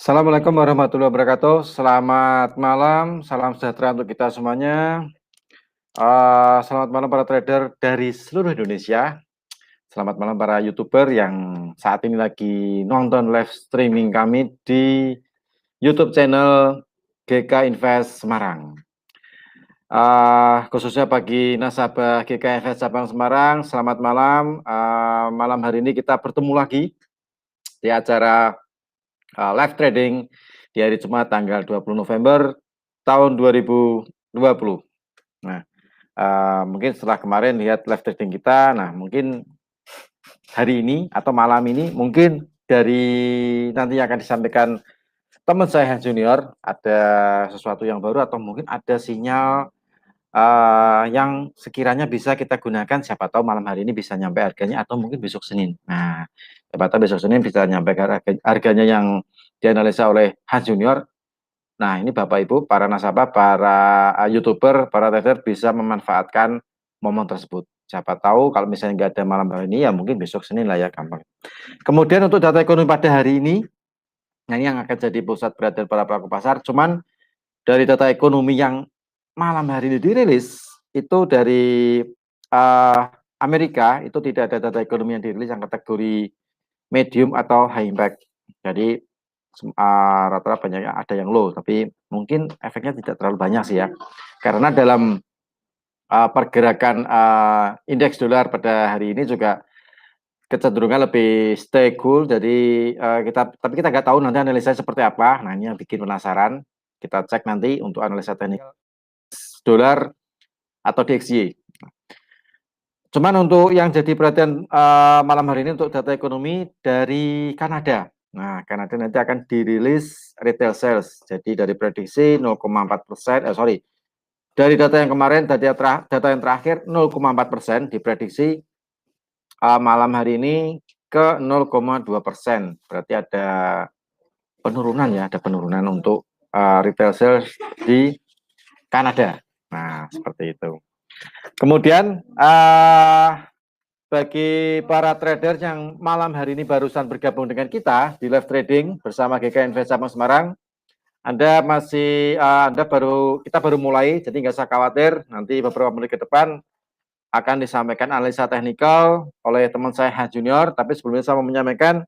Assalamualaikum warahmatullahi wabarakatuh. Selamat malam, salam sejahtera untuk kita semuanya. Selamat malam para trader dari seluruh Indonesia. Selamat malam para YouTuber yang saat ini lagi nonton live streaming kami di YouTube channel GK Invest Semarang. Khususnya bagi nasabah GK Invest Cabang Semarang, selamat malam. Malam hari ini kita bertemu lagi di acara live trading di hari Jumat tanggal 20 November tahun 2020. Nah, mungkin setelah kemarin lihat live trading kita, nah mungkin hari ini atau malam ini mungkin dari nanti akan disampaikan teman saya Junior ada sesuatu yang baru atau mungkin ada sinyal yang sekiranya bisa kita gunakan, siapa tahu malam hari ini bisa nyampe harganya atau mungkin besok Senin. Nah, siapa tahu besok Senin bisa nyampe harganya yang dianalisa oleh Hans Junior. Nah, ini Bapak Ibu, para nasabah, para YouTuber, para trader bisa memanfaatkan momen tersebut. Siapa tahu kalau misalnya nggak ada malam hari ini, ya mungkin besok Senin lah ya, gampang. Kemudian untuk data ekonomi pada hari ini, nah ini yang akan jadi pusat perhatian para pelaku pasar, cuman dari data ekonomi yang malam hari ini dirilis, itu dari Amerika, itu tidak ada data ekonomi yang dirilis yang kategori medium atau high impact. Jadi rata-rata banyak ada yang low, tapi mungkin efeknya tidak terlalu banyak sih ya. Karena dalam pergerakan indeks dolar pada hari ini juga kecenderungan lebih stay cool. Jadi tapi kita nggak tahu nanti analisa seperti apa. Nah, ini yang bikin penasaran. Kita cek nanti untuk analisa teknikal dolar atau DXY. Cuman untuk yang jadi perhatian malam hari ini untuk data ekonomi dari Kanada. Nah, Kanada nanti akan dirilis retail sales. Jadi dari prediksi 0,4%, dari data yang kemarin, data yang terakhir 0,4% diprediksi malam hari ini ke 0,2%. Berarti ada penurunan ya, ada penurunan untuk retail sales di Kanada. Nah, seperti itu. Kemudian bagi para trader yang malam hari ini barusan bergabung dengan kita di live trading bersama GK Invest Cabang Semarang, kita baru mulai, jadi nggak usah khawatir. Nanti beberapa menit ke depan akan disampaikan analisa teknikal oleh teman saya Hans Junior. Tapi sebelumnya saya mau menyampaikan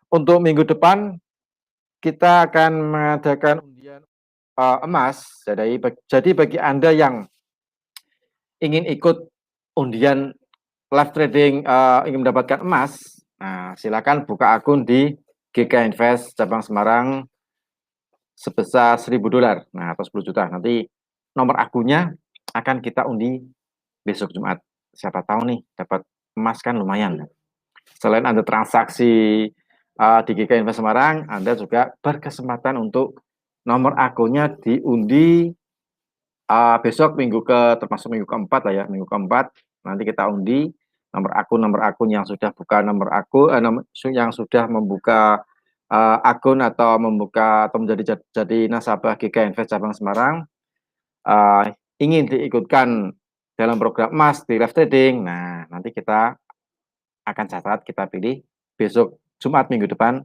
untuk minggu depan kita akan mengadakan undian emas. Jadi bagi Anda yang ingin ikut undian live trading ingin mendapatkan emas, nah silakan buka akun di GK Invest Cabang Semarang sebesar $1.000, nah atau 10 juta. Nanti nomor akunnya akan kita undi besok Jumat. Siapa tahu nih dapat emas kan lumayan. Selain Anda transaksi di GK Invest Semarang, Anda juga berkesempatan untuk nomor akunnya diundi besok termasuk minggu keempat lah ya, minggu keempat nanti kita undi nomor akun yang sudah buka yang sudah membuka akun atau menjadi nasabah GK Invest Cabang Semarang ingin diikutkan dalam program emas di live trading. Nah, nanti kita akan catat, kita pilih besok Jumat minggu depan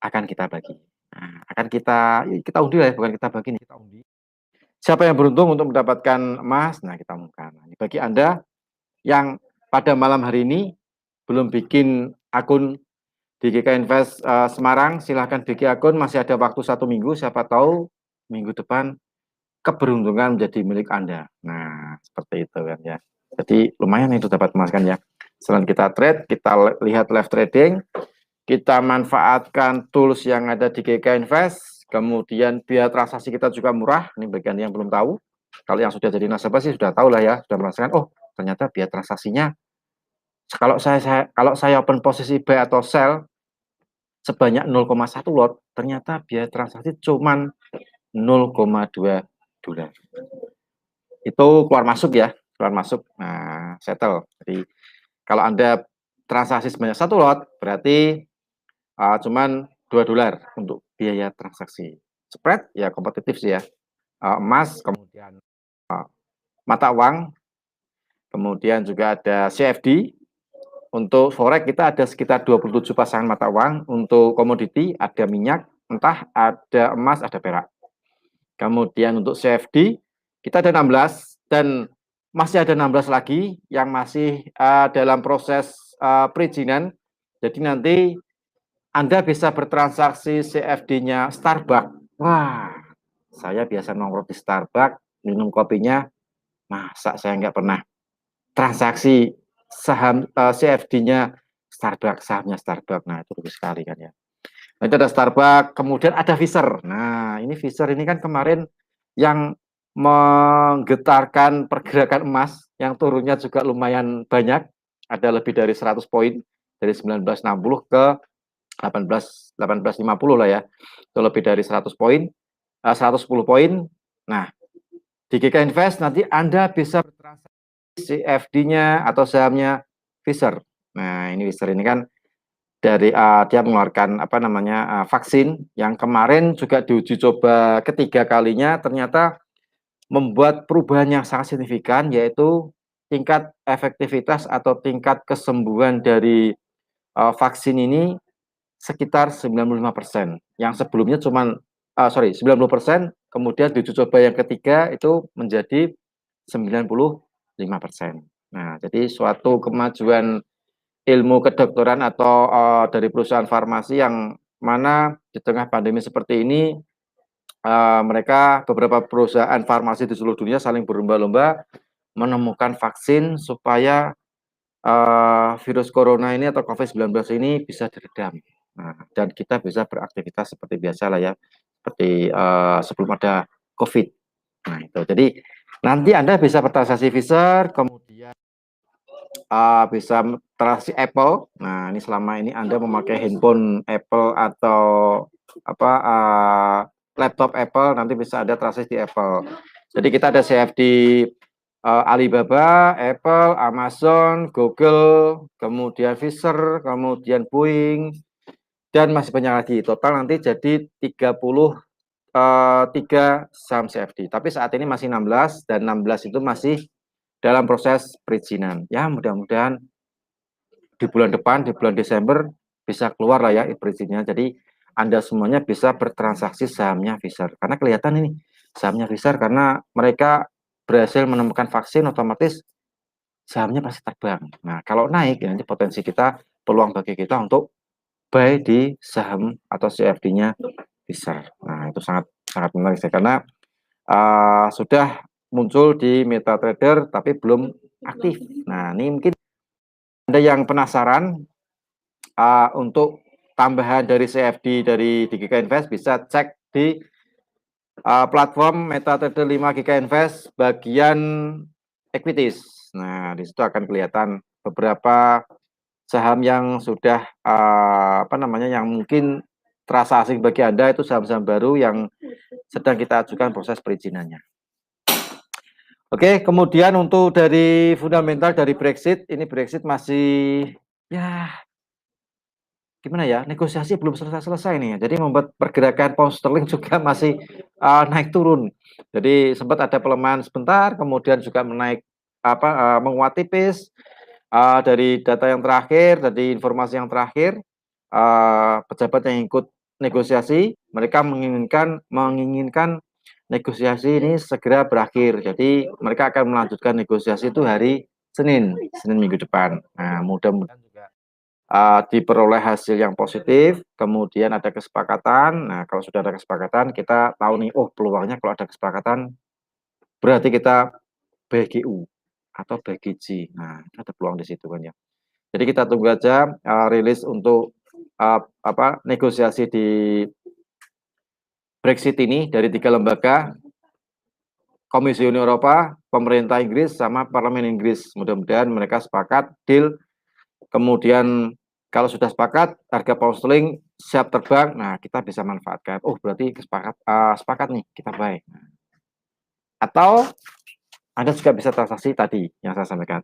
akan kita bagi. Nah, akan kita undi lah ya, bukan kita bagi nih, kita undi. Siapa yang beruntung untuk mendapatkan emas? Nah, kita umumkan. Nah, bagi Anda yang pada malam hari ini belum bikin akun di GK Invest Semarang, silahkan bikin akun, masih ada waktu 1 minggu, siapa tahu minggu depan keberuntungan menjadi milik Anda. Nah, seperti itu kan ya. Jadi lumayan itu dapat emas kan ya. Selain kita trade, kita lihat live trading, kita manfaatkan tools yang ada di GK Invest, kemudian biaya transaksi kita juga murah. Ini bagian yang belum tahu. Kalau yang sudah jadi nasabah sih sudah tahu lah ya, sudah merasakan, oh ternyata biaya transaksinya kalau saya open posisi buy atau sell sebanyak 0,1 lot, ternyata biaya transaksi cuma 0,2 dolar. Itu keluar masuk ya, keluar masuk. Nah, settle. Jadi kalau Anda transaksi sebanyak 1 lot, berarti cuman 2 dolar untuk biaya transaksi. Spread ya kompetitif sih ya. Emas, kemudian mata uang, kemudian juga ada CFD. Untuk forex kita ada sekitar 27 pasangan mata uang. Untuk komoditi ada minyak entah ada emas, ada perak. Kemudian untuk CFD kita ada 16 dan masih ada 16 lagi yang masih dalam proses perizinan. Jadi nanti Anda bisa bertransaksi CFD-nya Starbucks. Wah, saya biasa nongkrong di Starbucks, minum kopinya, masa saya nggak pernah transaksi saham CFD-nya Starbucks, sahamnya Starbucks. Nah, itu rugi sekali kan ya. Nah, itu ada Starbucks, kemudian ada Pfizer. Nah, ini Pfizer ini kan kemarin yang menggetarkan pergerakan emas, yang turunnya juga lumayan banyak, ada lebih dari 100 poin, dari 1960 ke 1850 lah ya. Itu lebih dari 100 poin, 110 poin. Nah, di GK Invest nanti Anda bisa bertransaksi CFD-nya atau sahamnya Pfizer. Nah, ini Pfizer ini kan dari dia mengeluarkan apa namanya vaksin yang kemarin juga diuji coba ketiga kalinya, ternyata membuat perubahan yang sangat signifikan, yaitu tingkat efektivitas atau tingkat kesembuhan dari vaksin ini sekitar 95%. Yang sebelumnya cuma 90%, kemudian diuji coba yang ketiga itu menjadi 95%. Nah, jadi suatu kemajuan ilmu kedokteran atau dari perusahaan farmasi yang mana di tengah pandemi seperti ini mereka beberapa perusahaan farmasi di seluruh dunia saling berlomba-lomba menemukan vaksin supaya virus corona ini atau COVID-19 ini bisa diredam. Nah, dan kita bisa beraktivitas seperti biasa lah ya, seperti sebelum ada COVID. Nah, itu. Jadi nanti Anda bisa bertransaksi Pfizer, kemudian bisa transaksi Apple. Nah, ini selama ini Anda memakai handphone Apple atau apa laptop Apple, nanti bisa ada transaksi di Apple. Jadi kita ada CFD Alibaba, Apple, Amazon, Google, kemudian Pfizer, kemudian Boeing, dan masih banyak lagi. Total nanti jadi 33 saham CFD. Tapi saat ini masih 16 dan 16 itu masih dalam proses perizinan. Ya, mudah-mudahan di bulan depan, di bulan Desember bisa keluar lah ya perizinnya. Jadi Anda semuanya bisa bertransaksi sahamnya Pfizer. Karena kelihatan ini sahamnya Pfizer karena mereka berhasil menemukan vaksin, otomatis sahamnya pasti terbang. Nah, kalau naik ya nanti potensi kita, peluang bagi kita untuk buy di saham atau CFD-nya Pfizer. Nah, itu sangat sangat menarik saya karena sudah muncul di MetaTrader tapi belum aktif. Nah, ini mungkin Anda yang penasaran untuk tambahan dari CFD dari GK Invest bisa cek di platform MetaTrader 5 GK Invest bagian equities. Nah, di situ akan kelihatan beberapa saham yang sudah apa namanya yang mungkin terasa asing bagi Anda, itu saham-saham baru yang sedang kita ajukan proses perizinannya. Oke, kemudian untuk dari fundamental dari Brexit, ini Brexit masih ya gimana ya, negosiasi belum selesai-selesai nih. Jadi membuat pergerakan pound sterling juga masih naik turun. Jadi sempat ada pelemahan sebentar, kemudian juga menaik menguat tipis. Dari data yang terakhir, dari informasi yang terakhir, pejabat yang ikut negosiasi, mereka menginginkan negosiasi ini segera berakhir. Jadi mereka akan melanjutkan negosiasi itu hari Senin minggu depan. Nah, mudah-mudahan juga diperoleh hasil yang positif, kemudian ada kesepakatan. Nah, kalau sudah ada kesepakatan, kita tahu nih, oh peluangnya kalau ada kesepakatan, berarti kita BGU atau BGJ. Nah, ada peluang di situ kan ya. Jadi kita tunggu aja rilis untuk negosiasi di Brexit ini dari 3 lembaga, Komisi Uni Eropa, pemerintah Inggris, sama Parlemen Inggris. Mudah-mudahan mereka sepakat, deal. Kemudian kalau sudah sepakat, harga pound sterling siap terbang, nah kita bisa manfaatkan. Oh berarti sepakat nih, kita buy. Atau Anda juga bisa transaksi tadi yang saya sampaikan,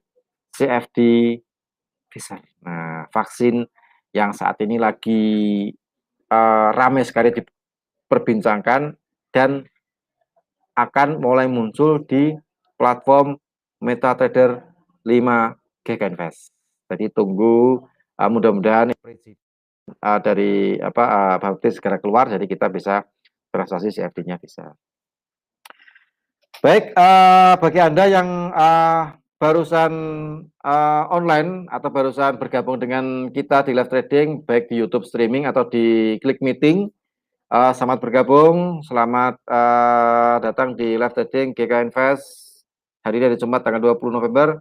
CFD Pfizer. Nah, vaksin yang saat ini lagi ramai sekali diperbincangkan dan akan mulai muncul di platform MetaTrader 5 GK Invest. Jadi tunggu mudah-mudahan dari Baptis segera keluar, jadi kita bisa transaksi CFD-nya bisa. Baik, bagi Anda yang barusan online atau barusan bergabung dengan kita di live trading, baik di YouTube streaming atau di Klik Meeting, selamat bergabung, selamat datang di live trading GK Invest hari ini Jumat tanggal 20 November.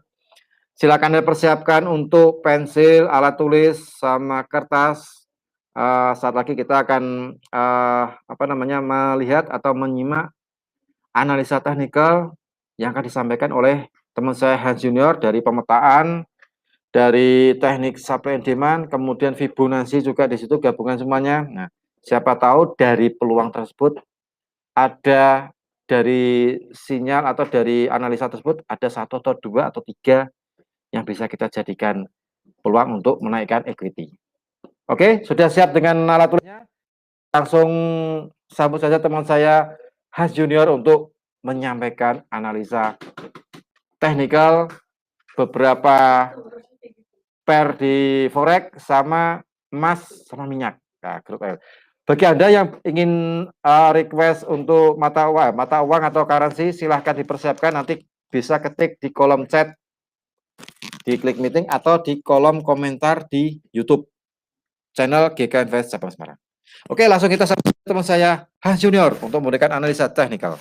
Silakan Anda persiapkan untuk pensil, alat tulis, sama kertas. Saat lagi kita akan melihat atau menyimak analisa teknikal yang akan disampaikan oleh teman saya Hans Junior dari pemetaan, dari teknik supply and demand, kemudian Fibonacci juga di situ gabungan semuanya. Nah, siapa tahu dari peluang tersebut ada dari sinyal atau dari analisa tersebut ada 1 atau 2 atau 3 yang bisa kita jadikan peluang untuk menaikkan equity. Oke, sudah siap dengan alat tulisnya? Langsung sambut saja teman saya Hans Junior untuk menyampaikan analisa teknikal beberapa pair di forex sama emas sama minyak. Nah, grup L. Bagi Anda yang ingin request untuk mata uang atau currency, silahkan dipersiapkan, nanti bisa ketik di kolom chat di Klik Meeting atau di kolom komentar di YouTube channel GK Invest Cabang Semarang. Oke, langsung kita sambut teman saya Hans Junior untuk memberikan analisa teknikal.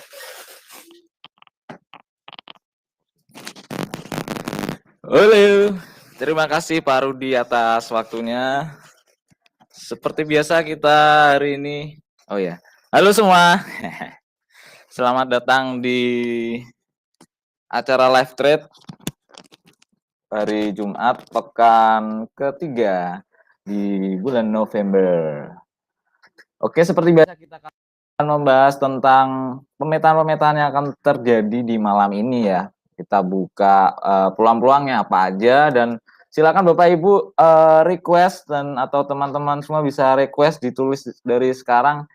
Halo, terima kasih Pak Rudi atas waktunya. Seperti biasa kita hari ini, halo semua. Selamat datang di acara live trade hari Jumat pekan ketiga di bulan November. Oke, seperti biasa kita akan membahas tentang pemetaan-pemetaan yang akan terjadi di malam ini ya. Kita buka peluang-peluangnya apa aja, dan silakan Bapak Ibu request dan atau teman-teman semua bisa request ditulis dari sekarang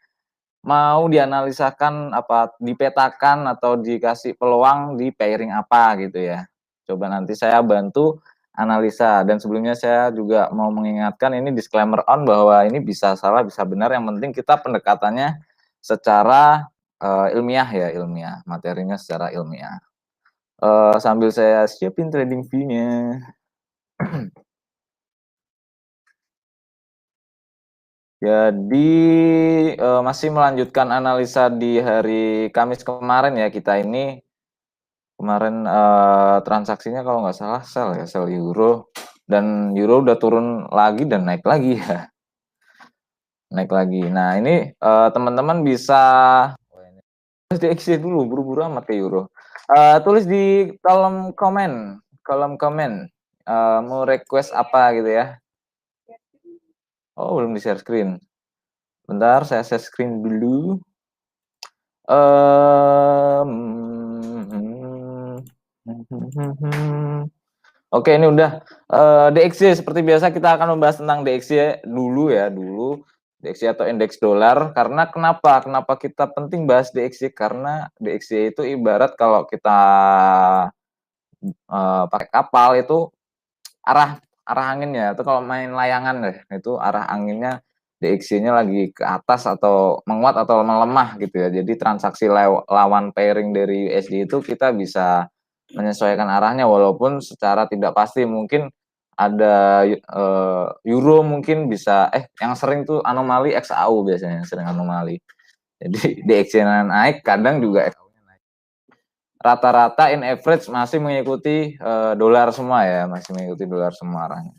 mau dianalisakan apa, dipetakan atau dikasih peluang di pairing apa gitu ya. Coba nanti saya bantu analisa, dan sebelumnya saya juga mau mengingatkan ini disclaimer on bahwa ini bisa salah bisa benar, yang penting kita pendekatannya secara ilmiah ya, ilmiah, materinya secara ilmiah. Sambil saya siapin trading view-nya. Jadi masih melanjutkan analisa di hari Kamis kemarin ya, kita ini kemarin transaksinya kalau nggak salah sell euro, dan euro udah turun lagi dan naik lagi ya, naik lagi. Nah ini teman-teman bisa DXY dulu, buru-buru amat ke euro. Tulis di kolom komen mau request apa gitu ya. Oh, belum di share screen. Bentar, saya share screen dulu. Oke, ini udah DXY. Seperti biasa kita akan membahas tentang DXY dulu. DXY atau indeks dolar. Karena kenapa kita penting bahas DXY? Karena DXY itu ibarat kalau kita pakai kapal itu arah anginnya itu, kalau main layangan deh, itu arah anginnya DXY-nya lagi ke atas atau menguat atau melemah gitu ya. Jadi transaksi lawan pairing dari USD itu kita bisa menyesuaikan arahnya walaupun secara tidak pasti. Mungkin ada euro mungkin bisa yang sering tuh anomali XAU, biasanya sering anomali. Jadi DXY naik, kadang juga rata-rata in average masih mengikuti dolar semua ya, masih mengikuti dolar semua arahnya.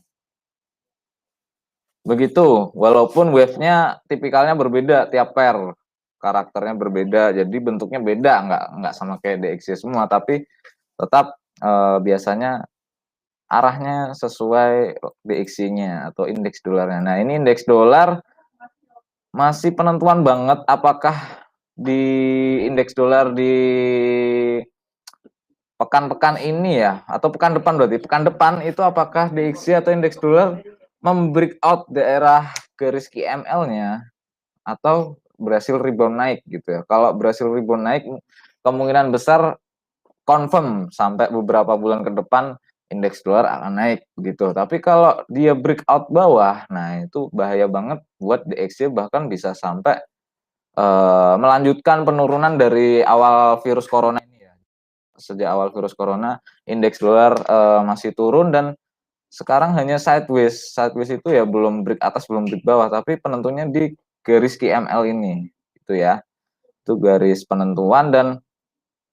Begitu, walaupun wave-nya tipikalnya berbeda tiap pair, karakternya berbeda, jadi bentuknya beda, nggak sama kayak DXY semua, tapi tetap biasanya arahnya sesuai DXY-nya atau indeks dolarnya. Nah ini indeks dolar masih penentuan banget apakah di indeks dolar di pekan-pekan ini ya, atau pekan depan, berarti pekan depan itu apakah DXY atau indeks dolar membreakout daerah garis QML-nya atau berhasil rebound naik gitu ya. Kalau berhasil rebound naik, kemungkinan besar confirm sampai beberapa bulan ke depan indeks dolar akan naik begitu. Tapi kalau dia breakout bawah, nah itu bahaya banget buat DXY, bahkan bisa sampai melanjutkan penurunan dari awal virus corona ini ya. Sejak awal virus corona, indeks dolar masih turun dan sekarang hanya sideways. Sideways itu ya belum break atas, belum break bawah, tapi penentunya di garis QML ini, itu ya. Itu garis penentuan, dan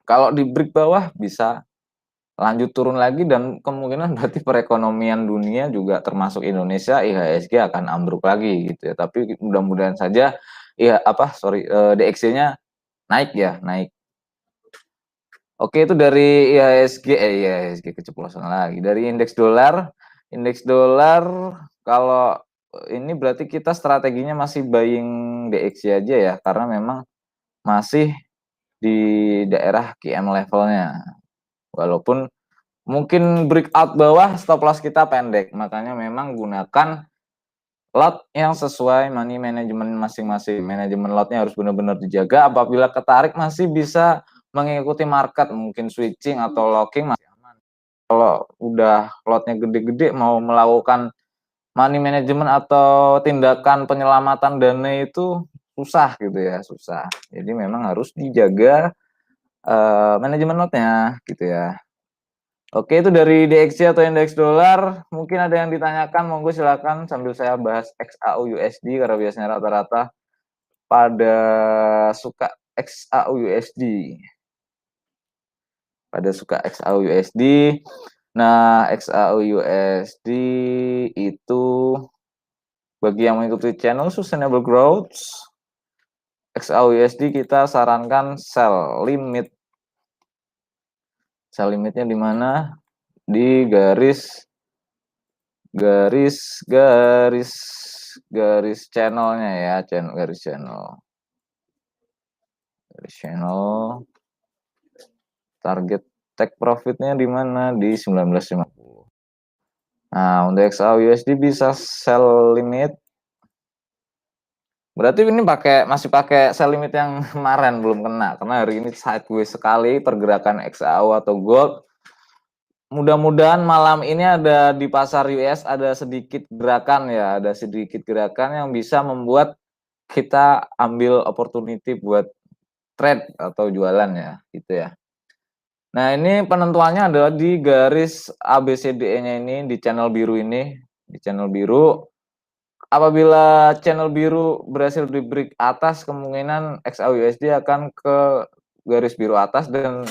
kalau di break bawah bisa lanjut turun lagi, dan kemungkinan berarti perekonomian dunia juga termasuk Indonesia, IHSG akan ambruk lagi gitu ya. Tapi mudah-mudahan saja DXY-nya naik ya, naik. Oke, itu dari IHSG keceplosan lagi. Dari indeks dolar kalau ini berarti kita strateginya masih buying DXY aja ya, karena memang masih di daerah QM levelnya. Walaupun mungkin breakout bawah, stop loss kita pendek. Makanya memang gunakan lot yang sesuai money management masing-masing. Manajemen lotnya harus benar-benar dijaga. Apabila ketarik masih bisa mengikuti market, mungkin switching atau locking masih aman. Kalau udah lotnya gede-gede, mau melakukan money management atau tindakan penyelamatan dana itu susah gitu ya, susah. Jadi memang harus dijaga manajemen lotnya gitu ya. Oke, itu dari DXY atau indeks dolar. Mungkin ada yang ditanyakan, monggo silakan sambil saya bahas XAU USD, karena biasanya rata-rata pada suka XAU USD. Nah, XAU USD itu bagi yang mengikuti channel Sustainable Growth, XAU USD kita sarankan sell limit. Sell limitnya di mana? Di garis channelnya ya, garis channel. Target take profitnya di mana? Di 1950. Nah, untuk XAU USD bisa sell limit. Berarti ini masih pakai sell limit yang kemarin, belum kena, karena hari ini sideways sekali pergerakan XAU atau gold. Mudah-mudahan malam ini ada di pasar US ada sedikit gerakan ya, ada sedikit gerakan yang bisa membuat kita ambil opportunity buat trade atau jualan ya, gitu ya. Nah, ini penentuannya adalah di garis ABCDE-nya ini, di channel biru ini, di channel biru. Apabila channel biru berhasil di break atas, kemungkinan XAUUSD akan ke garis biru atas dan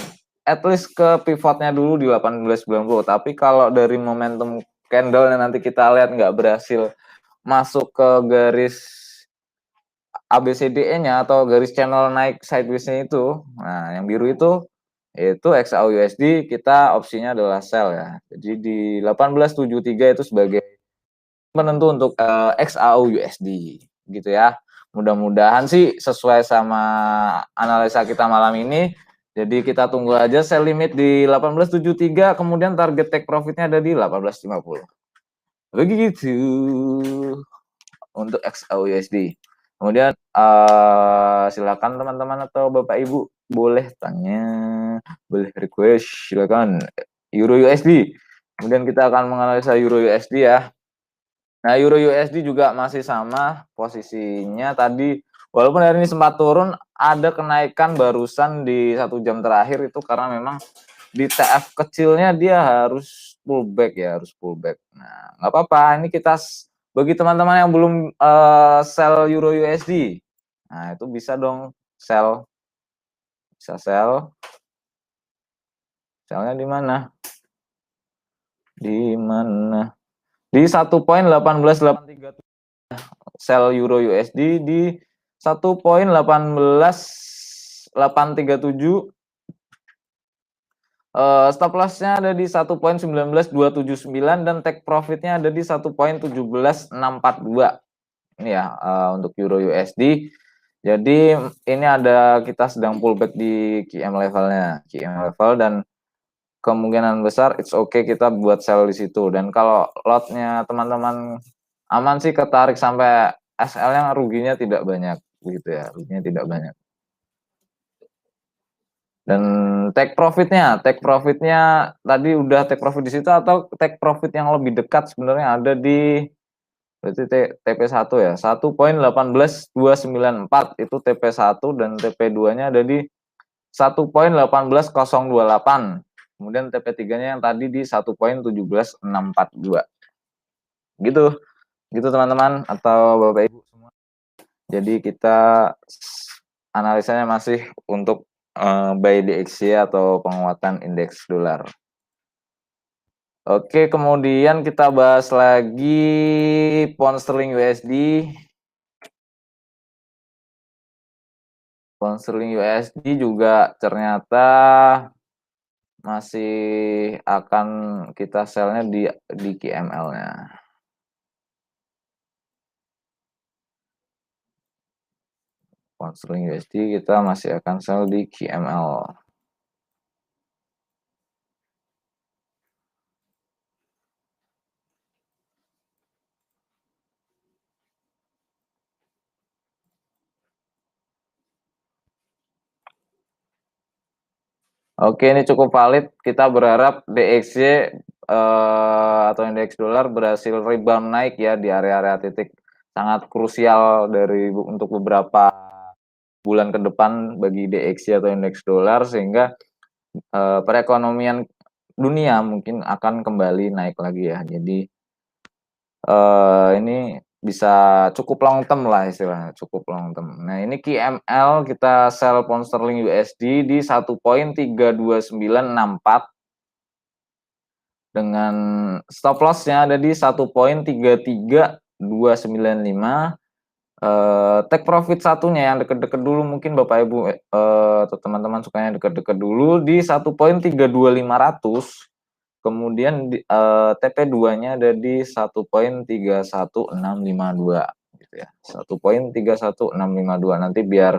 at least ke pivotnya dulu di 1890. Tapi kalau dari momentum candle yang nanti kita lihat nggak berhasil masuk ke garis ABCDE-nya atau garis channel naik sideways-nya itu, nah yang biru itu XAUUSD, kita opsinya adalah sell ya. Jadi di 1873 itu sebagai penentu untuk XAUUSD gitu ya. Mudah-mudahan sih sesuai sama analisa kita malam ini. Jadi kita tunggu aja sell limit di 1873, kemudian target take profitnya ada di 1850. Begitu untuk XAUUSD. Kemudian silakan teman-teman atau Bapak Ibu boleh tanya, boleh request, silakan. Euro USD. Kemudian kita akan menganalisa Euro USD ya. Nah, Euro USD juga masih sama posisinya tadi. Walaupun hari ini sempat turun, ada kenaikan barusan di 1 jam terakhir itu karena memang di TF kecilnya dia harus pullback ya, harus pullback. Nah, nggak apa-apa. Ini kita bagi teman-teman yang belum sell Euro USD, nah itu bisa dong sell, bisa sell. Sellnya di mana? Di mana? Di 1.18837 sell Euro USD di 1.18837. Stop loss-nya ada di 1.19279 dan take profit-nya ada di 1.17642. Ini ya untuk Euro USD. Jadi ini kita sedang pullback di QM levelnya, dan kemungkinan besar it's okay kita buat sell di situ. Dan kalau lotnya teman-teman aman sih, ketarik sampai SL-nya ruginya tidak banyak gitu ya, ruginya tidak banyak. Dan take profitnya tadi udah take profit di situ atau take profit yang lebih dekat sebenarnya ada di berarti TP1 ya 1.18294 itu TP1 dan TP2-nya ada di 1.18028. Kemudian TP3-nya yang tadi di 1.17642. Gitu. Gitu teman-teman atau Bapak Ibu semua. Jadi kita analisanya masih untuk buy DXY atau penguatan indeks dolar. Oke, kemudian kita bahas lagi pound sterling USD. Pound sterling USD juga ternyata masih akan kita sell-nya di QML-nya. Pound sterling USD kita masih akan sell di QML. Oke, ini cukup valid. Kita berharap DXY atau indeks dolar berhasil rebound naik ya di area-area titik sangat krusial untuk beberapa bulan ke depan bagi DXY atau indeks dolar sehingga perekonomian dunia mungkin akan kembali naik lagi ya. Jadi ini bisa cukup long term lah istilahnya, cukup long term. Nah, ini QML kita sell pound sterling USD di 1.32964 dengan stop loss-nya ada di 1.33295. Take profit satunya yang deket-deket dulu mungkin Bapak Ibu atau teman-teman sukanya deket-deket dulu di 1.32500. Kemudian TP2-nya ada di 1.31652 gitu ya. 1.31652 nanti biar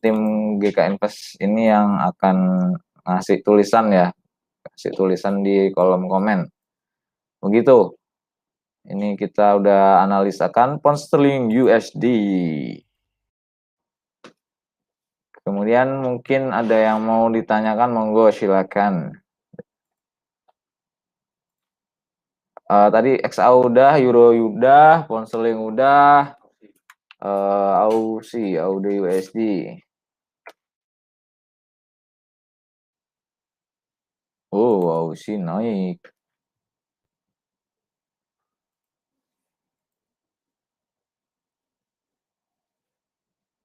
tim GK Invest ini yang akan ngasih tulisan ya. Kasih tulisan di kolom komen. Begitu. Ini kita udah analisakan pound sterling USD. Kemudian mungkin ada yang mau ditanyakan, monggo silakan. Tadi XAU udah, Euro udah, pound sterling udah, AUD USD. Oh, AUD naik.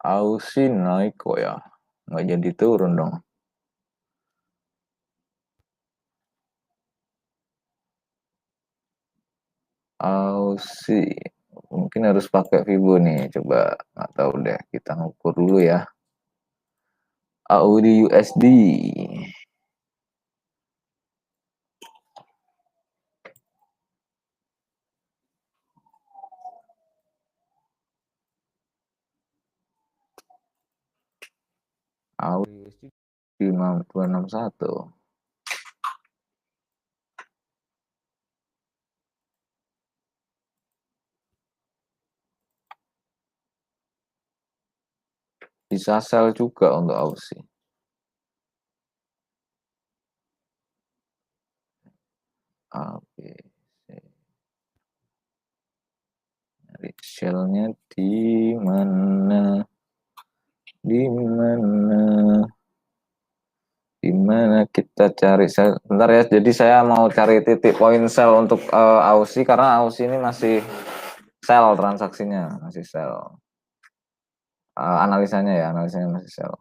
AUD naik kok ya, nggak jadi turun dong. AUD mungkin harus pakai Fibo nih, coba nggak tahu deh, kita ngukur dulu ya. AUD USD. AUD USD 5261. Bisa sell juga untuk AUD. Oke. Shell-nya di mana? Di mana kita cari sell? Bentar ya. Jadi saya mau cari titik point sell untuk AUD karena AUD ini masih sell transaksinya, masih sell. Analisanya masih sell.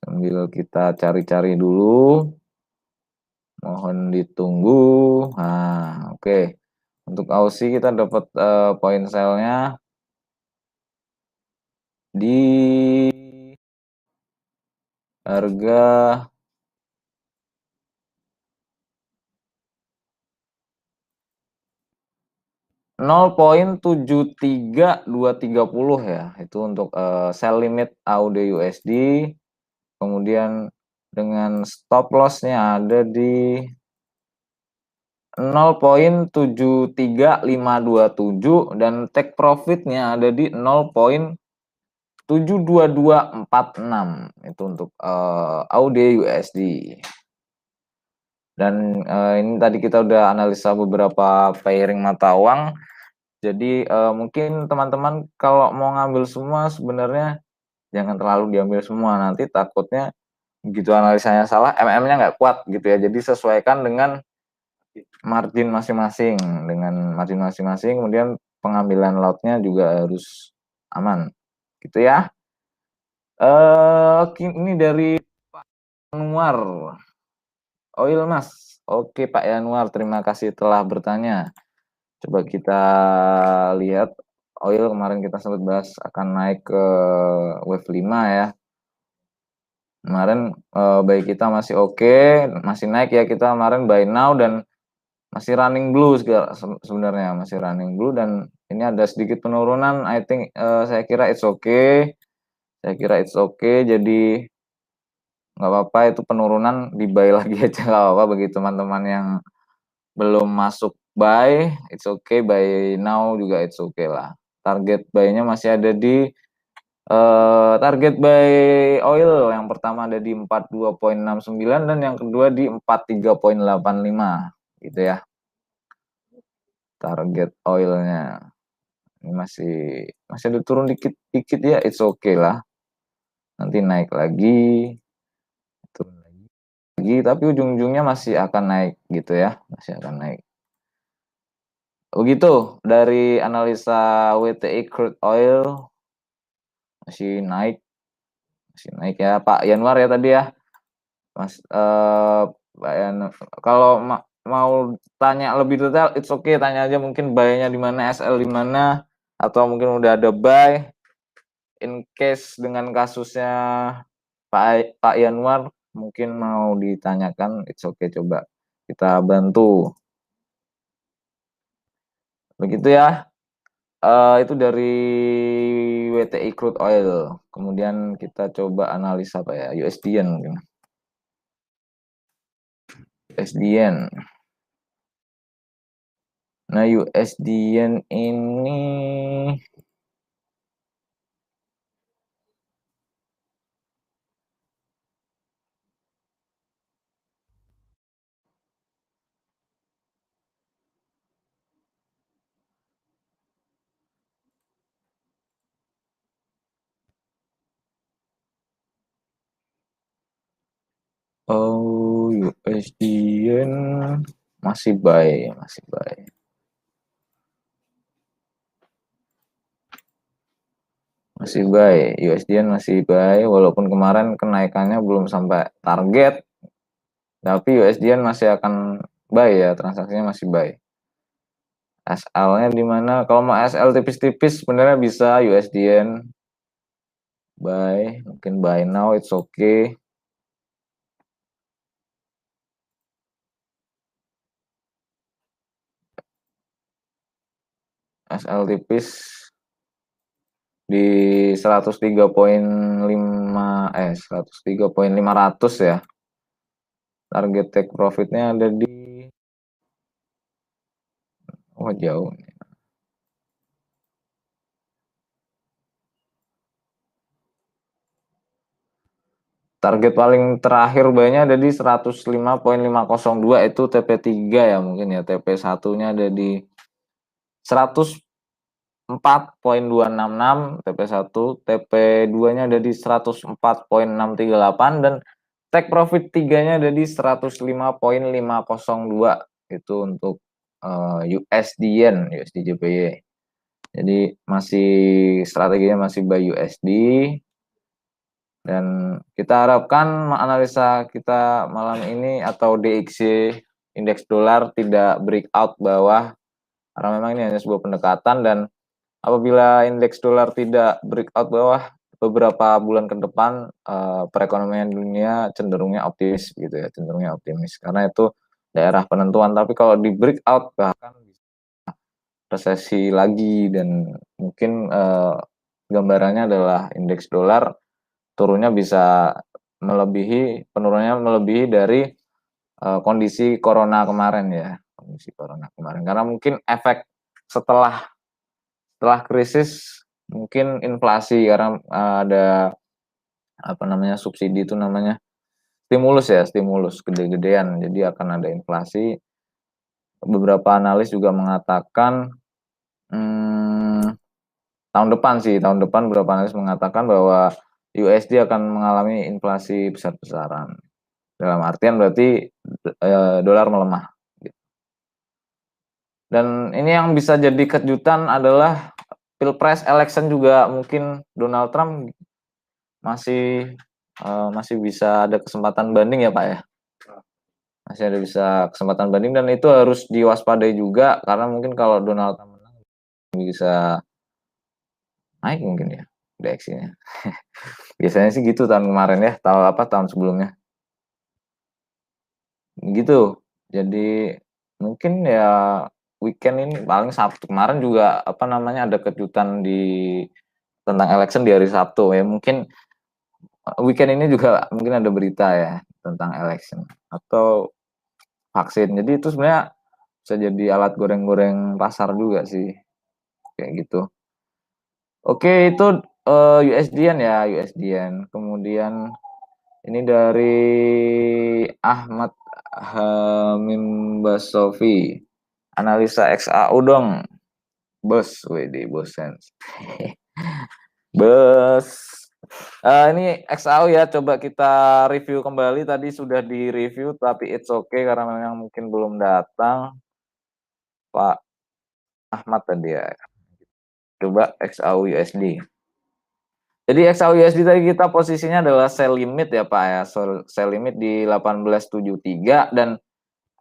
Sambil kita cari-cari dulu. Mohon ditunggu. Nah, oke. Untuk AUD kita dapat point sell-nya di harga 0.73230 ya. Itu untuk sell limit AUD USD. Kemudian dengan stop loss-nya ada di 0.73527 dan take profit-nya ada di 0.73230. 72246 itu untuk AUD USD. Dan ini tadi kita udah analisa beberapa pairing mata uang. Jadi mungkin teman-teman kalau mau ngambil semua sebenarnya jangan terlalu diambil semua, nanti takutnya begitu analisanya salah MM-nya nggak kuat gitu ya. Jadi sesuaikan dengan margin masing-masing, kemudian pengambilan lotnya juga harus aman gitu ya. Ini dari Pak Yanuar Oil Mas. Oke Pak Yanuar, terima kasih telah bertanya. Coba kita lihat oil kemarin kita sempat bahas akan naik ke wave 5 ya. Kemarin buy kita masih oke, masih naik ya, kita kemarin buy now dan masih running blue sebenarnya, masih running blue dan ini ada sedikit penurunan. I think saya kira it's okay. Jadi nggak apa-apa itu penurunan, di buy lagi aja nggak apa-apa bagi teman-teman yang belum masuk buy, it's okay, buy now juga it's okay lah. Target buy-nya masih ada di target buy oil yang pertama ada di 42,69 dan yang kedua di 43,85 gitu ya. Target oilnya ini masih ada turun dikit ya, it's okay lah. Nanti naik lagi, turun lagi, tapi ujung-ujungnya masih akan naik gitu ya, masih akan naik. Begitu dari analisa WTI crude oil masih naik ya Pak Yanuar ya tadi ya. Mas Pak Yanuar, kalau mau tanya lebih detail it's okay, tanya aja mungkin buy-nya di mana, SL di mana, atau mungkin udah ada buy. In case dengan kasusnya Pak Yanuar mungkin mau ditanyakan, it's okay, coba kita bantu. Begitu ya. Itu dari WTI crude oil. Kemudian kita coba analisa apa ya, USD-yen mungkin. USD-yen. Nah, USD-yen ini USD-yen masih buy. USD-yen masih buy walaupun kemarin kenaikannya belum sampai target. Tapi USD-yen masih akan buy ya, transaksinya masih buy. SL-nya di mana? Kalau mau SL tipis-tipis sebenarnya bisa USD-yen buy, mungkin buy now it's okay. SL tipis di 103,500 ya. Target take profitnya ada di jauh. Target paling terakhir buy-nya ada di 105,502, itu TP3 ya mungkin ya. TP1-nya ada di 104,266 TP1, TP2-nya ada di 104,638 dan take profit 3-nya ada di 105,502. Itu untuk USD-yen, USD JPY. Jadi masih strateginya masih buy USD. Dan kita harapkan analisa kita malam ini atau DXY indeks dolar tidak breakout bawah, karena memang ini hanya sebuah pendekatan, dan apabila indeks dolar tidak breakout bawah beberapa bulan ke depan, perekonomian dunia cenderungnya optimis gitu ya, karena itu daerah penentuan. Tapi kalau di breakout bahkan resesi lagi, dan mungkin gambarannya adalah indeks dolar penurunannya melebihi dari kondisi corona kemarin ya, karena mungkin efek setelah krisis mungkin inflasi karena ada apa namanya subsidi itu namanya stimulus ya, stimulus gede-gedean, jadi akan ada inflasi. Beberapa analis juga mengatakan tahun depan beberapa analis mengatakan bahwa USD akan mengalami inflasi besar-besaran. Dalam artian berarti dolar melemah. Dan ini yang bisa jadi kejutan adalah pilpres election juga, mungkin Donald Trump masih bisa ada kesempatan banding ya Pak ya. Masih ada bisa kesempatan banding dan itu harus diwaspadai juga karena mungkin kalau Donald Trump menang bisa naik mungkin ya DXY-nya. Biasanya sih gitu tahun kemarin ya, tahun sebelumnya. Gitu. Jadi mungkin ya weekend ini paling Sabtu kemarin juga apa namanya ada kejutan tentang election di hari Sabtu ya. Mungkin weekend ini juga mungkin ada berita ya tentang election atau vaksin. Jadi itu sebenarnya bisa jadi alat goreng-goreng pasar juga sih. Kayak gitu. Oke, itu USD-an ya, USD-an. Kemudian ini dari Ahmad Hamim Basofi. Analisa XAU dong. Bos, WD Bosens. Bos. Ini XAU ya, coba kita review kembali. Tadi sudah di-review, tapi it's okay karena memang mungkin belum datang. Pak Ahmad tadi ya. Coba XAU USD. Jadi XAU USD tadi kita posisinya adalah sell limit ya Pak ya. Sell limit di 1873 dan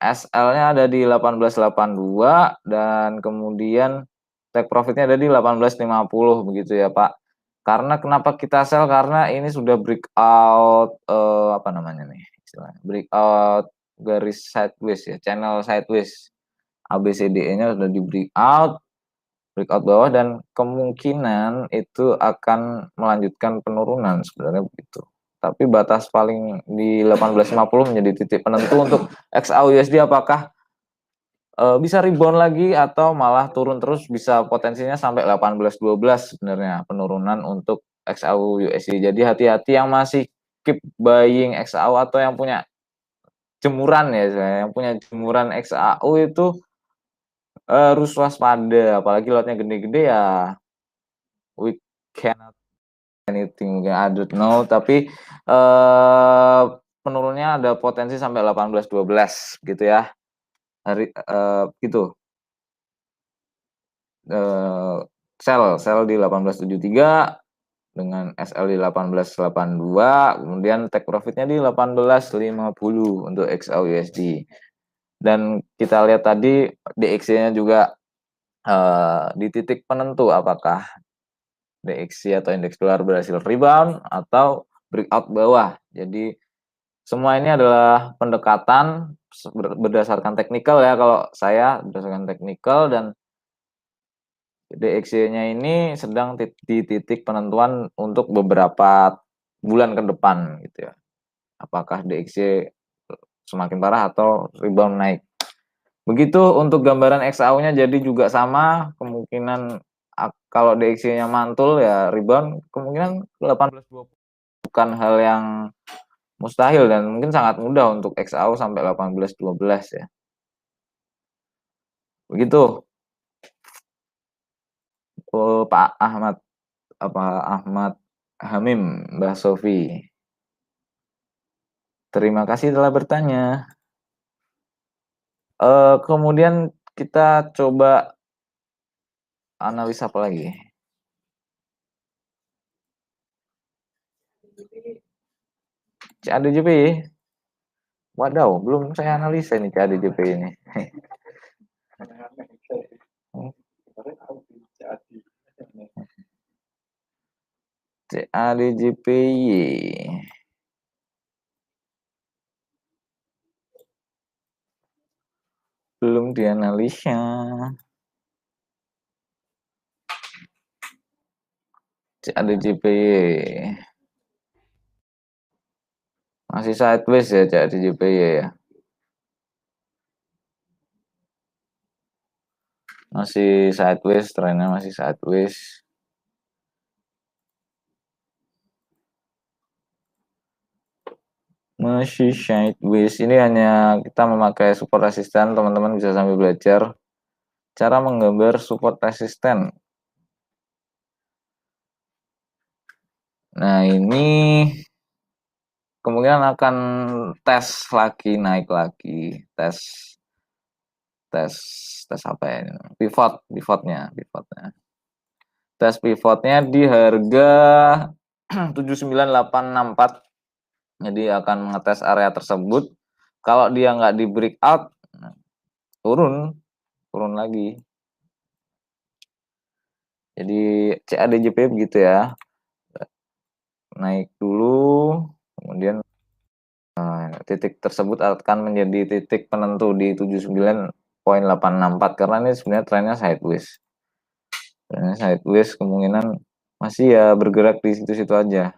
SL-nya ada di 1882 dan kemudian take profitnya ada di 1850 begitu ya Pak. Karena kenapa kita sell? Karena ini sudah breakout apa namanya nih istilahnya? Breakout garis sideways ya, channel sideways. ABCDE-nya sudah di breakout bawah dan kemungkinan itu akan melanjutkan penurunan sebenarnya begitu. Tapi batas paling di 1850 menjadi titik penentu untuk XAUUSD apakah bisa rebound lagi atau malah turun terus, bisa potensinya sampai 1812 sebenarnya penurunan untuk XAUUSD. Jadi hati-hati yang masih keep buying XAU atau yang punya jemuran ya, yang punya jemuran XAU itu harus waspada, apalagi lotnya gede-gede ya. We cannot anything, I don't know, tapi penurunnya ada potensi sampai 1812 gitu ya. Gitu. Sell di 1873 dengan SL di 1882, kemudian take profitnya di 1850 untuk XAUUSD. Dan kita lihat tadi DXY-nya juga di titik penentu apakah DXY atau indeks dolar berhasil rebound atau breakout bawah. Jadi semua ini adalah pendekatan berdasarkan teknikal ya, kalau saya berdasarkan teknikal, dan DXY-nya ini sedang di titik penentuan untuk beberapa bulan ke depan gitu ya. Apakah DXY semakin parah atau rebound naik. Begitu untuk gambaran XAU-nya, jadi juga sama, kemungkinan kalau DXY-nya mantul ya rebound, kemungkinan 1820 bukan hal yang mustahil dan mungkin sangat mudah untuk XAU sampai 1812 ya. Begitu. Pak Ahmad Ahmad Hamim, Mbak Sofi. Terima kasih telah bertanya. Kemudian kita coba analisa apa lagi? CADJP. Wadaw, belum saya analisa nih CADJP ini. CADJPY. Belum dianalisa. CADJPY. Masih sideways ya CADJPY ya. Masih sideways, trennya masih sideways. masih sideways. Ini hanya kita memakai support resisten, teman-teman bisa sambil belajar cara menggambar support resisten. Nah, ini kemungkinan akan tes lagi, naik lagi, tes apa ya? Pivotnya. Tes pivotnya di harga 79864. Jadi akan mengetes area tersebut. Kalau dia nggak di breakout, turun lagi. Jadi CADJP begitu ya. Naik dulu, kemudian titik tersebut akan menjadi titik penentu di 79.864 karena ini sebenarnya trennya sideways. Trennya sideways kemungkinan masih ya bergerak di situ-situ aja.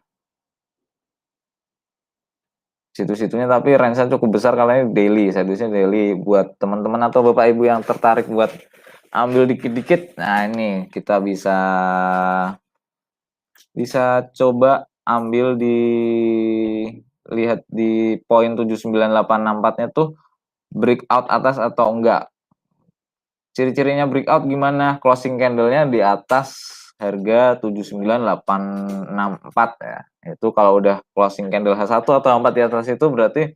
Situ-situnya tapi range-nya cukup besar karena ini daily, sideways-nya daily buat teman-teman atau Bapak Ibu yang tertarik buat ambil dikit-dikit. Nah, ini kita bisa coba ambil lihat di poin 79864-nya tuh breakout atas atau enggak. Ciri-cirinya breakout gimana? Closing candle-nya di atas harga 79864 ya. Itu kalau udah closing candle H1 atau H4 di atas itu berarti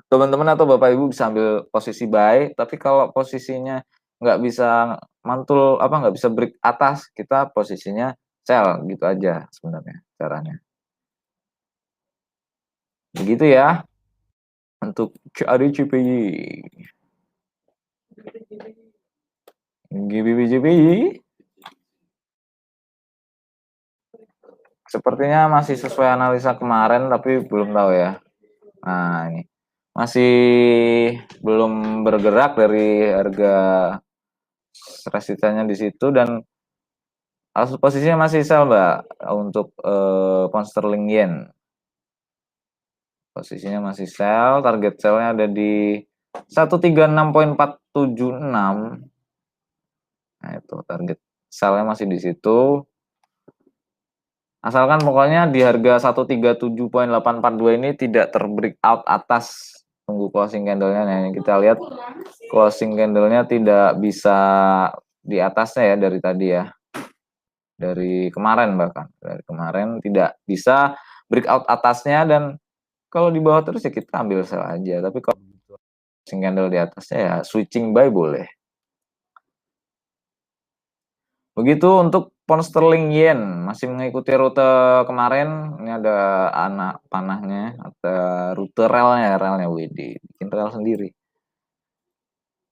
teman-teman atau Bapak Ibu bisa ambil posisi buy, tapi kalau posisinya nggak bisa mantul nggak bisa break atas, kita posisinya sell gitu aja sebenarnya caranya. Begitu ya untuk CADJPY. GBBJPY sepertinya masih sesuai analisa kemarin tapi belum tahu ya. Nah, ini masih belum bergerak dari harga resistennya di situ dan posisinya masih sell, Mbak, untuk pound sterling yen. Posisinya masih sell, target sell-nya ada di 136.476. Nah, itu target sell-nya masih di situ. Asalkan pokoknya di harga 137.842 ini tidak terbreakout atas. Tunggu closing candle-nya. Nah, ini kita lihat closing candle-nya tidak bisa di atasnya ya dari tadi ya. Dari kemarin bahkan. Dari kemarin tidak bisa breakout atasnya dan kalau di bawah terus ya kita ambil sell aja. Tapi kalau closing candle di atasnya ya switching buy boleh. Begitu untuk pound sterling yen masih mengikuti rute kemarin. Ini ada anak panahnya, ada rute relnya WD, bikin rel sendiri.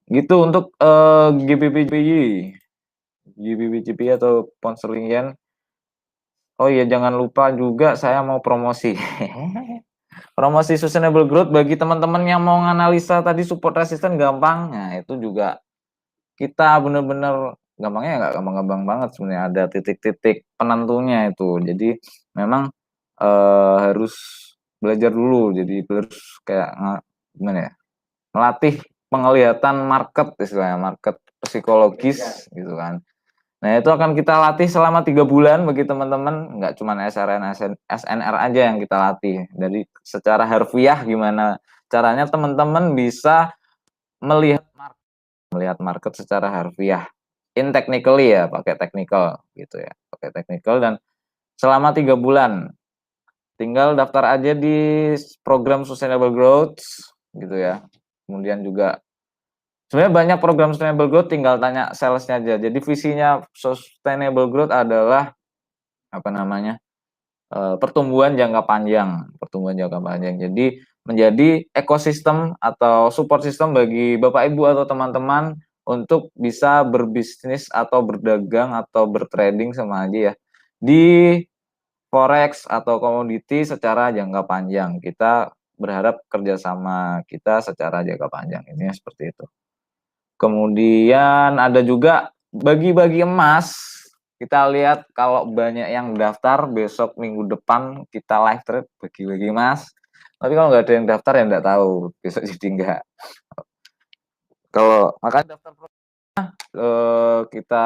Gitu untuk GBP atau pound sterling yen. Oh iya jangan lupa juga saya mau promosi. Promosi sustainable growth bagi teman-teman yang mau nganalisa tadi support resisten gampang. Nah, itu juga kita bener-bener gampangnya nggak gampang-gampang banget sebenarnya, ada titik-titik penentunya itu. Jadi memang harus belajar dulu. Jadi harus kayak gimana ya? Melatih penglihatan market istilahnya, market psikologis gitu kan. Nah, itu akan kita latih selama 3 bulan bagi teman-teman, nggak cuma SRN, SNR aja yang kita latih. Jadi secara harfiah gimana caranya teman-teman bisa melihat market secara harfiah. In technically ya, pakai technical gitu ya. Pakai technical dan selama 3 bulan tinggal daftar aja di program Sustainable Growth gitu ya. Kemudian juga sebenarnya banyak program Sustainable Growth, tinggal tanya salesnya aja. Jadi visinya Sustainable Growth adalah pertumbuhan jangka panjang. Jadi menjadi ekosistem atau support system bagi Bapak Ibu atau teman-teman untuk bisa berbisnis atau berdagang atau bertrading sama aja ya di forex atau komoditi secara jangka panjang. Kita berharap kerjasama kita secara jangka panjang, ini seperti itu. Kemudian ada juga bagi-bagi emas. Kita lihat kalau banyak yang daftar, besok minggu depan kita live trade bagi-bagi emas. Tapi kalau nggak ada yang daftar ya nggak tahu, besok jadi nggak. Kalau makanya kita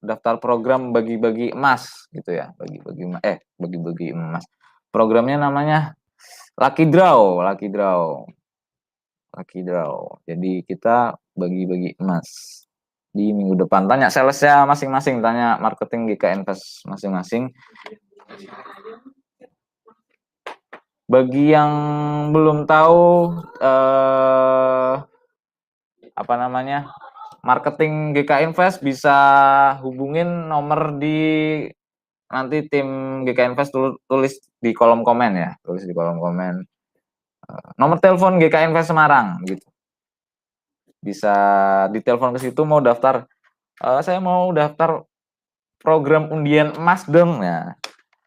daftar program bagi-bagi emas gitu ya, bagi-bagi emas. Programnya namanya lucky draw, lucky draw, lucky draw. Jadi kita bagi-bagi emas di minggu depan. Tanya salesnya masing-masing, tanya marketing GK Invest masing-masing. Bagi yang belum tahu apa namanya marketing GK Invest, bisa hubungin nomor di nanti tim GK Invest, tulis di kolom komen ya, tulis di kolom komen nomor telepon GK Invest Semarang gitu. Bisa ditelepon ke situ, mau daftar, saya mau daftar program undian emas dong. Nah,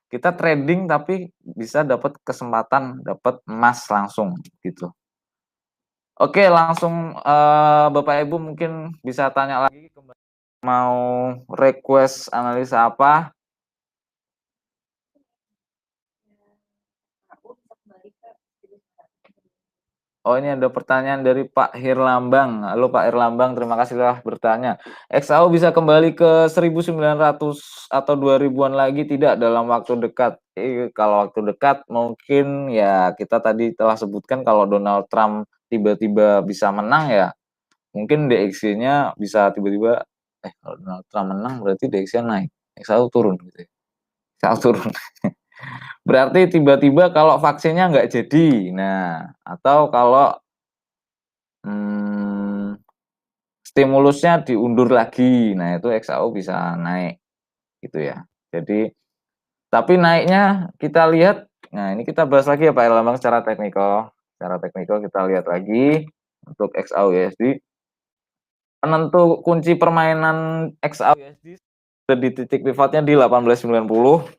kita trading tapi bisa dapat kesempatan dapat emas langsung gitu. Oke, langsung Bapak Ibu mungkin bisa tanya lagi, mau request analisa apa? Oh, ini ada pertanyaan dari Pak Hirlambang. Halo Pak Hirlambang, terima kasih telah bertanya. XAU bisa kembali ke 1900 atau 2000-an lagi tidak dalam waktu dekat? Kalau waktu dekat mungkin ya kita tadi telah sebutkan, kalau Donald Trump tiba-tiba bisa menang ya mungkin DXY-nya bisa tiba-tiba, kalau Donald Trump menang berarti DXY naik, XAU turun gitu ya. XAU turun. Berarti tiba-tiba kalau vaksinnya nggak jadi, nah atau kalau stimulusnya diundur lagi, nah itu XAU bisa naik gitu ya. Jadi tapi naiknya kita lihat, nah ini kita bahas lagi ya Pak Erlambang secara teknikal. Secara teknikal kita lihat lagi untuk XAU USD. Penentu kunci permainan XAU USD sudah di titik pivotnya di 1890.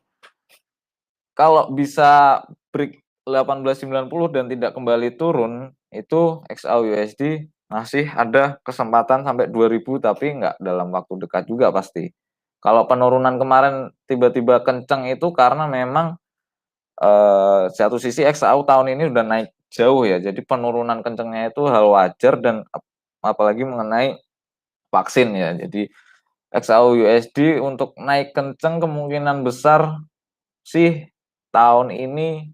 Kalau bisa break 1890 dan tidak kembali turun, itu XAU USD masih ada kesempatan sampai 2000, tapi nggak dalam waktu dekat juga pasti. Kalau penurunan kemarin tiba-tiba kenceng itu karena memang satu sisi XAU tahun ini udah naik jauh ya, jadi penurunan kencengnya itu hal wajar, dan apalagi mengenai vaksin ya. Jadi XAU USD untuk naik kenceng kemungkinan besar sih tahun ini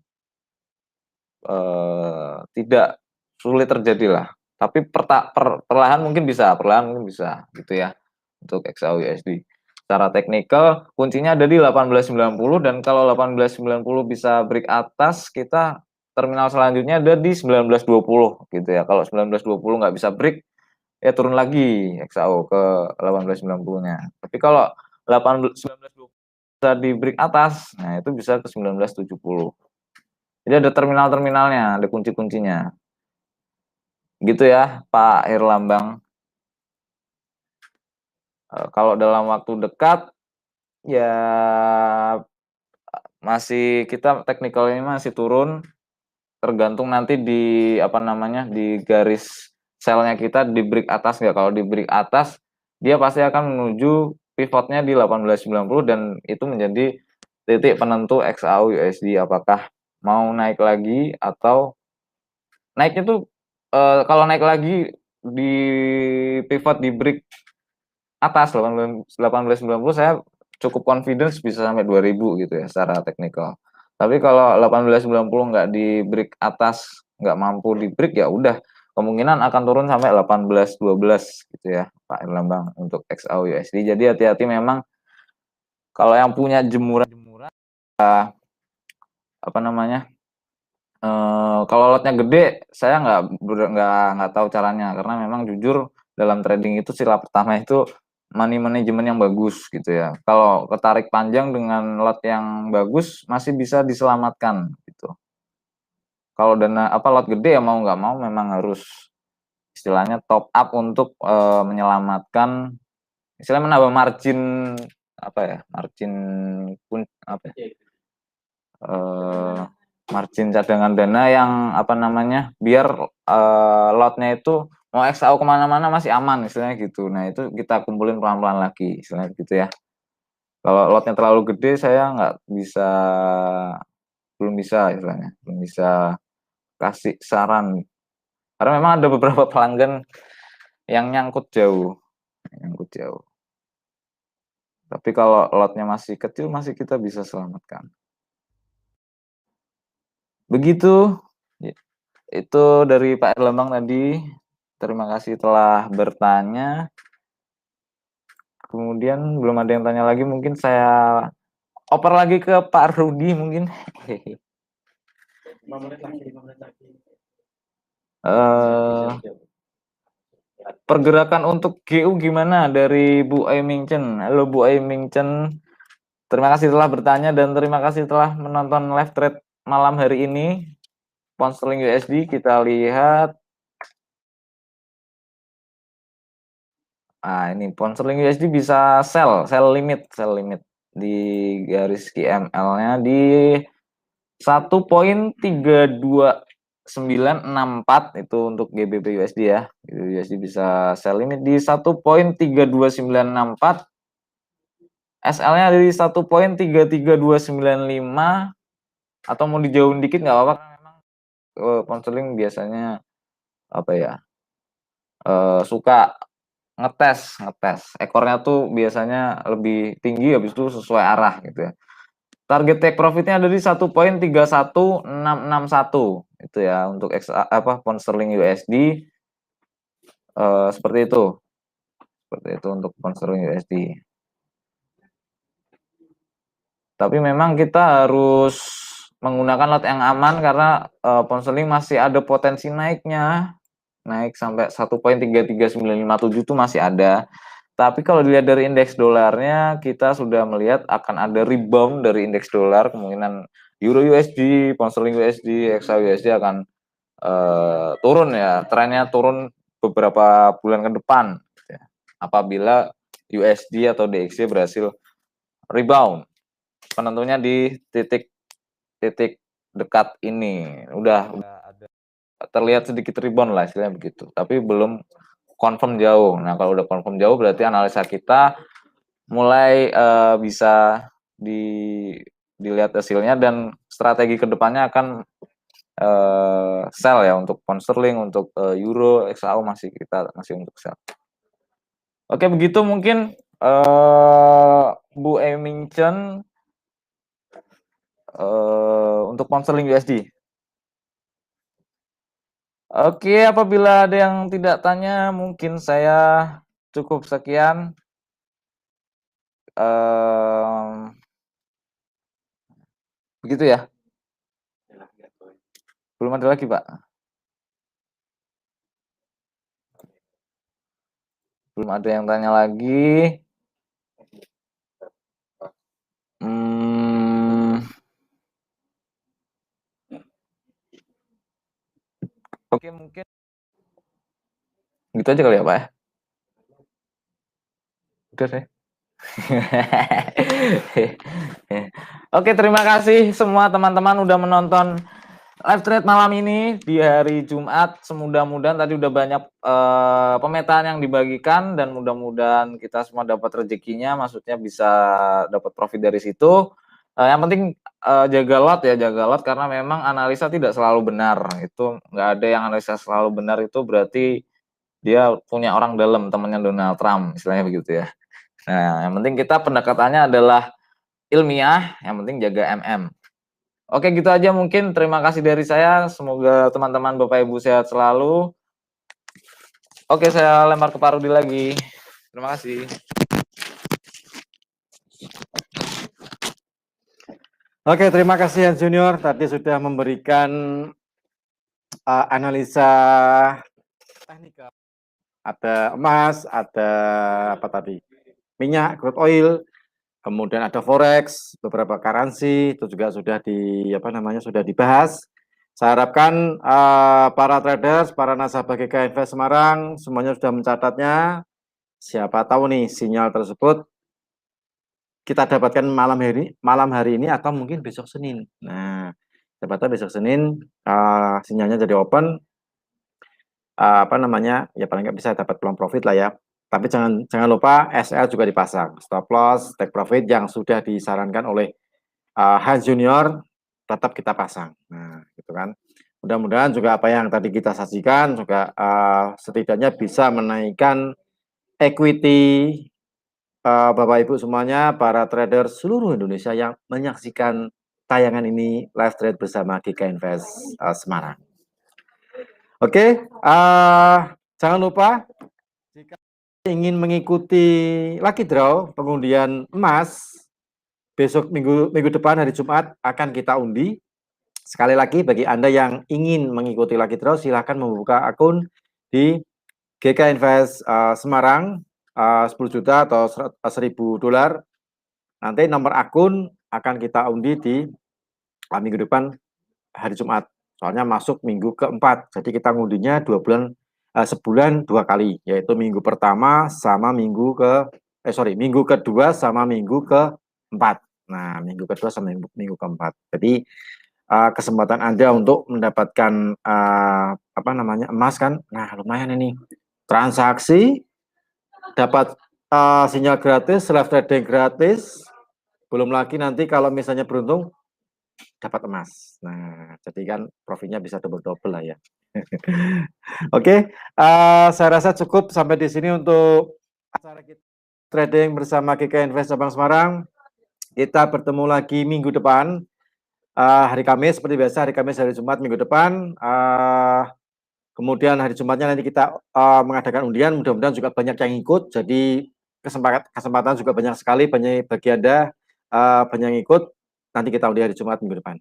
tidak sulit terjadi lah. Tapi perlahan mungkin bisa, gitu ya untuk XAU USD. Secara teknikal kuncinya ada di 1890, dan kalau 1890 bisa break atas, kita terminal selanjutnya ada di 1920 gitu ya. Kalau 1920 nggak bisa break, ya turun lagi XAU ke 1890-nya. Tapi kalau 1920 bisa di break atas, nah itu bisa ke 1970. Jadi ada terminal-terminalnya, ada kunci-kuncinya. Gitu ya Pak Herlambang. Kalau dalam waktu dekat ya masih, kita teknikal ini masih turun, tergantung nanti di apa namanya di garis selnya kita di break atas nggak. Kalau di break atas dia pasti akan menuju pivotnya di 1890, dan itu menjadi titik penentu XAU USD apakah mau naik lagi atau naiknya tuh kalau naik lagi di pivot di break atas 1890, saya cukup confidence bisa sampai 2000 gitu ya secara teknikal. Tapi kalau 1890 nggak di break atas, nggak mampu di break, ya udah kemungkinan akan turun sampai 1812 gitu ya Pak Erlambang untuk XAU USD. Jadi hati-hati memang kalau yang punya jemuran-jemuran, apa namanya, kalau lotnya gede, saya nggak tahu caranya, karena memang jujur dalam trading itu sila pertama itu money management yang bagus gitu ya. Kalau ketarik panjang dengan lot yang bagus masih bisa diselamatkan gitu. Kalau dana apa lot gede ya mau nggak mau memang harus istilahnya top up untuk menyelamatkan, istilahnya menambah margin, apa ya, margin pun apa ya, margin cadangan dana yang apa namanya, biar lotnya itu mau XAU kemana-mana masih aman istilahnya gitu. Nah itu kita kumpulin pelan-pelan lagi istilahnya gitu ya. Kalau lotnya terlalu gede saya nggak bisa, belum bisa istilahnya, belum bisa kasih saran. Karena memang ada beberapa pelanggan yang nyangkut jauh, nyangkut jauh. Tapi kalau lotnya masih kecil masih kita bisa selamatkan. Begitu Ya, itu dari Pak Erlambang tadi. Terima kasih telah bertanya. Kemudian belum ada yang tanya lagi, mungkin saya oper lagi ke Pak Rudi mungkin. 5 menit lagi, 5 menit lagi. Pergerakan untuk GU gimana dari Bu Aiming Chen? Halo Bu Aiming Chen, terima kasih telah bertanya dan terima kasih telah menonton live trade malam hari ini. Pound sterling USD kita lihat. Ini pound sterling USD bisa sell limit di garis QML-nya di 1.32964 itu untuk GBP USD ya. USD bisa sell limit di 1.32964. SL-nya dari 1.33295 atau mau dijauhin dikit nggak apa-apa. Memang pound sterling biasanya apa ya? Suka ngetes ekornya tuh biasanya lebih tinggi, habis itu sesuai arah gitu ya. Target take profitnya ada di 1.31661 itu ya untuk pound sterling USD, seperti itu untuk pound sterling USD. Tapi memang kita harus menggunakan lot yang aman karena pound sterling masih ada potensi naiknya, naik sampai 1.33957 itu masih ada. Tapi kalau dilihat dari indeks dolarnya, kita sudah melihat akan ada rebound dari indeks dolar, kemungkinan Euro USD, Pound Sterling USD, XA USD akan turun ya, trennya turun beberapa bulan ke depan. Ya. Apabila USD atau DXY berhasil rebound, penentunya di titik dekat ini, udah ada terlihat sedikit rebound lah istilahnya begitu, tapi belum confirm jauh. Nah, kalau udah confirm jauh berarti analisa kita mulai bisa dilihat hasilnya dan strategi kedepannya akan sell ya untuk pound sterling, untuk euro, XAU masih untuk sell. Oke, begitu mungkin Bu Aiming Chen untuk pound sterling USD. Oke, apabila ada yang tidak tanya, mungkin saya cukup sekian. Begitu ya? Belum ada lagi, Pak? Belum ada yang tanya lagi. Oke, mungkin gitu aja kali ya, Pak ya? Udah deh. Oke, terima kasih semua teman-teman udah menonton live trade malam ini di hari Jumat. Mudah-mudahan tadi udah banyak pemetaan yang dibagikan dan mudah-mudahan kita semua dapat rezekinya, maksudnya bisa dapat profit dari situ. Yang penting jaga lot karena memang analisa tidak selalu benar. Itu nggak ada yang analisa selalu benar, itu berarti dia punya orang dalam, temannya Donald Trump, istilahnya begitu ya. Nah, yang penting kita pendekatannya adalah ilmiah, yang penting jaga MM. Oke, gitu aja mungkin. Terima kasih dari saya. Semoga teman-teman Bapak Ibu sehat selalu. Oke, saya lempar ke Pak Rudi lagi. Terima kasih. Oke, terima kasih Hans Junior. Tadi sudah memberikan analisa teknikal. Ada emas, ada apa tadi? Minyak, crude oil, kemudian ada forex, beberapa currency itu juga sudah sudah dibahas. Saya harapkan para traders, para nasabah GK Invest Semarang semuanya sudah mencatatnya. Siapa tahu nih sinyal tersebut kita dapatkan malam hari ini atau mungkin besok Senin. Nah, siapa tahu besok Senin sinyalnya jadi open, ya paling nggak bisa dapat peluang profit lah ya. Tapi jangan lupa SL juga dipasang, stop loss, take profit yang sudah disarankan oleh Hans Junior tetap kita pasang. Nah, gitu kan. Mudah-mudahan juga apa yang tadi kita sajikan juga setidaknya bisa menaikkan equity Bapak Ibu semuanya, para trader seluruh Indonesia yang menyaksikan tayangan ini live trade bersama GK Invest Semarang. Oke, jangan lupa jika ingin mengikuti Lucky Draw pengundian emas besok minggu depan hari Jumat akan kita undi. Sekali lagi bagi Anda yang ingin mengikuti Lucky Draw silahkan membuka akun di GK Invest Semarang 10 juta atau $1.000. Nanti nomor akun akan kita undi di minggu depan hari Jumat. Soalnya masuk minggu keempat. Jadi kita ngundinya sebulan 2 kali, yaitu minggu pertama sama minggu kedua sama minggu keempat. Nah, minggu kedua sama minggu keempat. Jadi kesempatan Anda untuk mendapatkan emas kan. Nah, lumayan ini. Transaksi dapat sinyal gratis, live trading gratis. Belum lagi nanti kalau misalnya beruntung dapat emas. Nah, jadi kan profitnya bisa double-double lah ya. Oke, saya rasa cukup sampai di sini untuk acara kita trading bersama GK Invest Cabang Semarang. Kita bertemu lagi minggu depan, hari Kamis seperti biasa, hari Kamis, hari Jumat minggu depan. Kemudian hari Jumatnya nanti kita mengadakan undian, mudah-mudahan juga banyak yang ikut. Jadi kesempatan juga banyak sekali bagi Anda banyak yang ikut. Nanti kita undi hari Jumat minggu depan.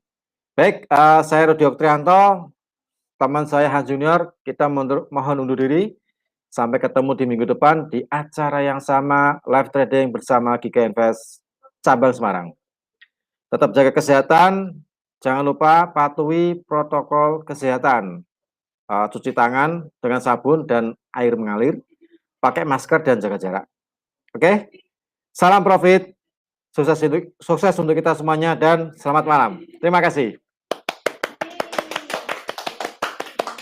Baik, saya Rudi Oktrianto, teman saya Hans Junior, kita mohon undur diri. Sampai ketemu di minggu depan di acara yang sama, live trading bersama GK Invest Cabang Semarang. Tetap jaga kesehatan, jangan lupa patuhi protokol kesehatan. Cuci tangan dengan sabun dan air mengalir, pakai masker dan jaga jarak. Oke? Salam profit, sukses untuk kita semuanya dan selamat malam. Terima kasih.